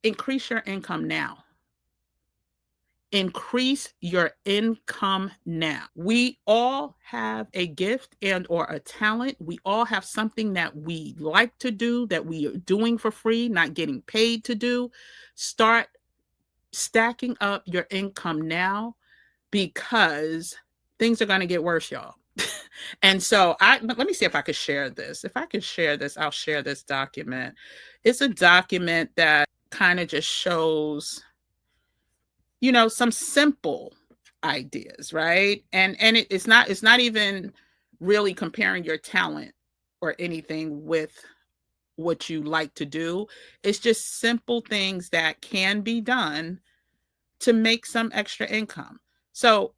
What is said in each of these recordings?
increase your income now. Increase your income now. We all have a gift and or a talent. We all have something that we like to do, that we are doing for free, not getting paid to do. Start stacking up your income now, because things are going to get worse, y'all. And so let me see if I could share this. If I could share this, I'll share this document. It's a document that kind of just shows, some simple ideas, right? And it's not even really comparing your talent or anything with what you like to do. It's just simple things that can be done to make some extra income. So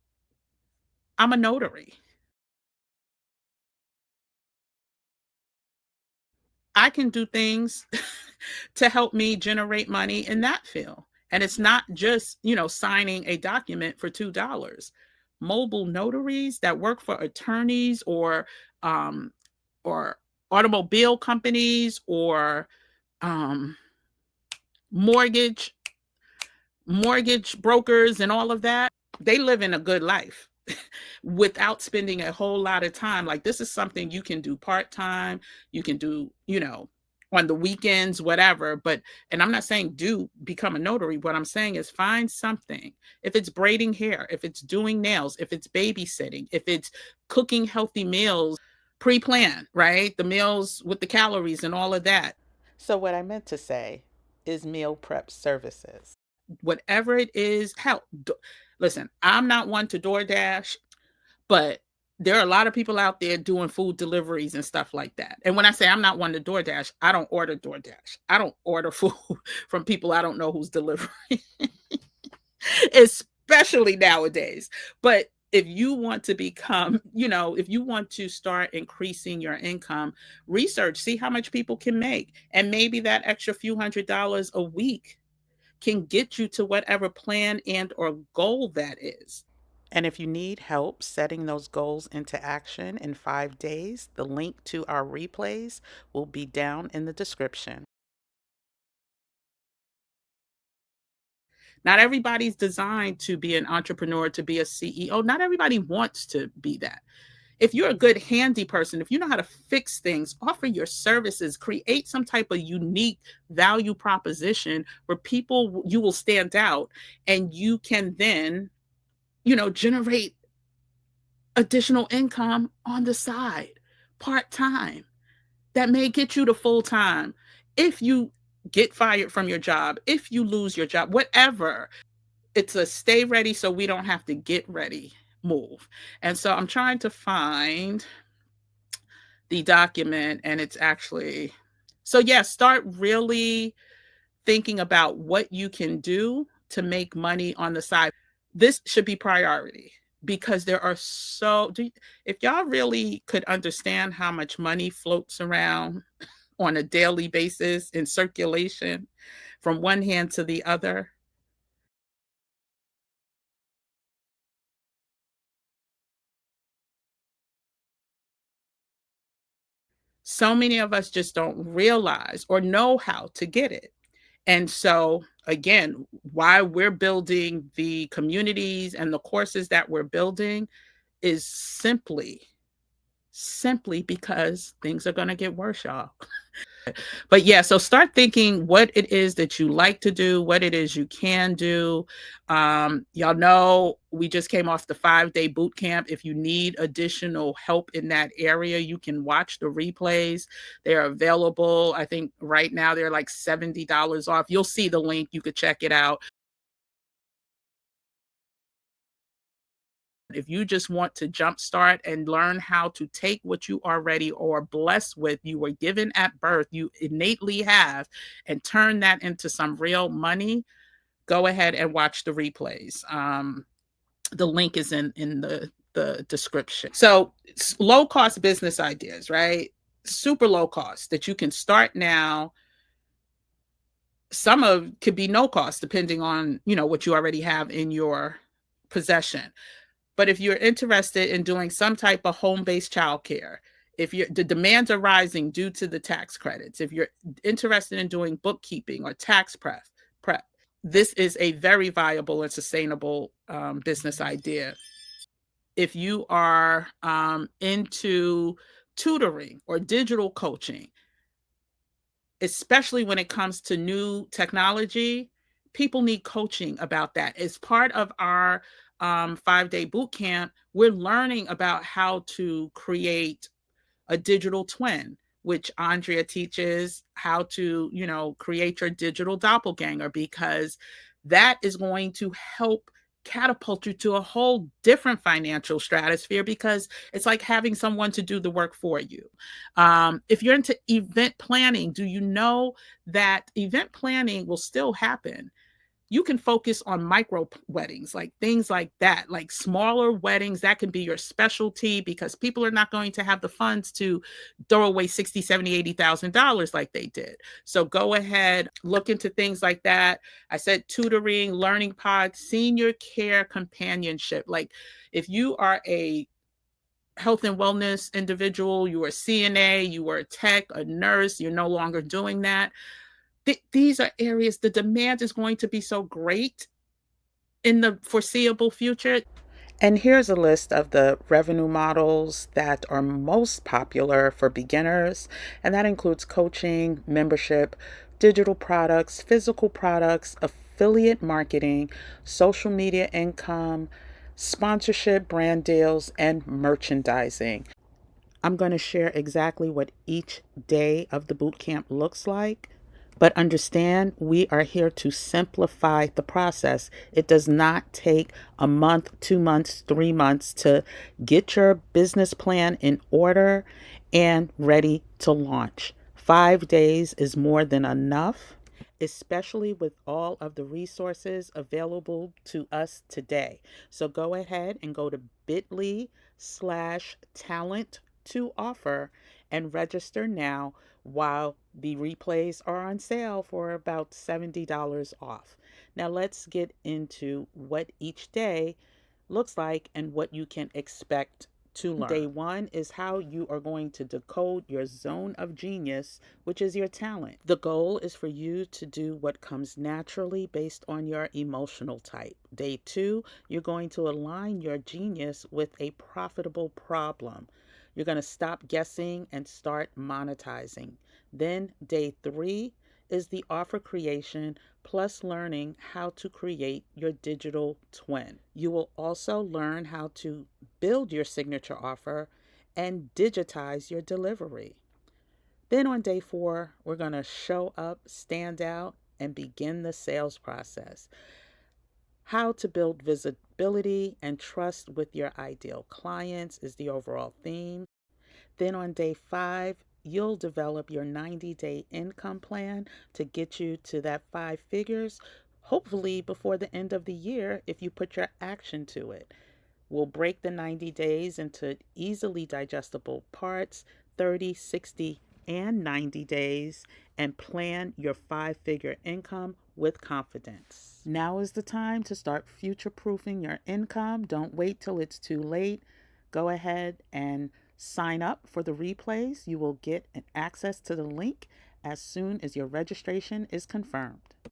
I'm a notary. I can do things to help me generate money in that field. And it's not just, signing a document for $2. Mobile notaries that work for attorneys um, or automobile companies or um, mortgage mortgage brokers and all of that, they live in a good life without spending a whole lot of time. Like, this is something you can do part-time, you can do, on the weekends, whatever. But, and I'm not saying do become a notary. What I'm saying is find something. If it's braiding hair, if it's doing nails, if it's babysitting, if it's cooking healthy meals, pre-plan, right? The meals with the calories and all of that. So what I meant to say is meal prep services. Whatever it is, help. Listen, I'm not one to DoorDash, but there are a lot of people out there doing food deliveries and stuff like that. And when I say I'm not one to DoorDash, I don't order DoorDash. I don't order food from people I don't know who's delivering, especially nowadays. But if you want to become, if you want to start increasing your income, research, see how much people can make. And maybe that extra few $100s a week can get you to whatever plan and or goal that is. And if you need help setting those goals into action in 5 days, the link to our replays will be down in the description. Not everybody's designed to be an entrepreneur, to be a CEO. Not everybody wants to be that. If you're a good handy person, if you know how to fix things, offer your services, create some type of unique value proposition where people, you will stand out, and you can then, generate additional income on the side, part-time, that may get you to full-time. If you get fired from your job, if you lose your job, whatever, it's a stay ready so we don't have to get ready move. And so I'm trying to find the document, and it's actually, so yeah, start really thinking about what you can do to make money on the side. This should be priority, because there are if y'all really could understand how much money floats around on a daily basis in circulation from one hand to the other. So many of us just don't realize or know how to get it. And so, again, why we're building the communities and the courses that we're building is simply because things are going to get worse, y'all. But yeah, so start thinking what it is that you like to do, what it is you can do. Y'all know we just came off the 5-day boot camp. If you need additional help in that area, you can watch the replays. They're available. I think right now they're like $70 off. You'll see the link. You could check it out. If you just want to jumpstart and learn how to take what you already are blessed with, you were given at birth, you innately have, and turn that into some real money, go ahead and watch the replays. The link is in the description. So low cost business ideas, right? Super low cost that you can start now. Some of could be no cost depending on, what you already have in your possession. But if you're interested in doing some type of home-based childcare, if the demands are rising due to the tax credits, if you're interested in doing bookkeeping or tax prep, prep. This is a very viable and sustainable business idea. If you are into tutoring or digital coaching, especially when it comes to new technology, people need coaching about that. As part of our 5-day boot camp, we're learning about how to create a digital twin, which Andrea teaches how to, create your digital doppelganger, because that is going to help catapult you to a whole different financial stratosphere, because it's like having someone to do the work for you. If you're into event planning, do you know that event planning will still happen? You can focus on micro weddings, like things like that, like smaller weddings. That can be your specialty, because people are not going to have the funds to throw away 60, 70, $80,000 like they did. So go ahead, look into things like that. I said tutoring, learning pods, senior care companionship. Like if you are a health and wellness individual, you are a CNA, you were a tech, a nurse, you're no longer doing that. These are areas the demand is going to be so great in the foreseeable future. And here's a list of the revenue models that are most popular for beginners, and that includes coaching, membership, digital products, physical products, affiliate marketing, social media income, sponsorship, brand deals, and merchandising. I'm going to share exactly what each day of the boot camp looks like. But understand, we are here to simplify the process. It does not take a month, 2 months, 3 months to get your business plan in order and ready to launch. 5 days is more than enough, especially with all of the resources available to us today. So go ahead and go to bit.ly/talent to offer and register now while the replays are on sale for about $70 off. Now let's get into what each day looks like and what you can expect to learn. Day one is how you are going to decode your zone of genius, which is your talent. The goal is for you to do what comes naturally based on your emotional type. Day two, you're going to align your genius with a profitable problem. You're going to stop guessing and start monetizing. Then day three is the offer creation plus learning how to create your digital twin. You will also learn how to build your signature offer and digitize your delivery. Then on day four, we're going to show up, stand out, and begin the sales process. How to build visibility and trust with your ideal clients is the overall theme. Then on day five, you'll develop your 90-day income plan to get you to that 5 figures, hopefully before the end of the year if you put your action to it. We'll break the 90 days into easily digestible parts, 30, 60, and 90 days, and plan your 5-figure income with confidence. Now is the time to start future proofing your income. Don't wait till it's too late. Go ahead and sign up for the replays. You will get access to the link as soon as your registration is confirmed.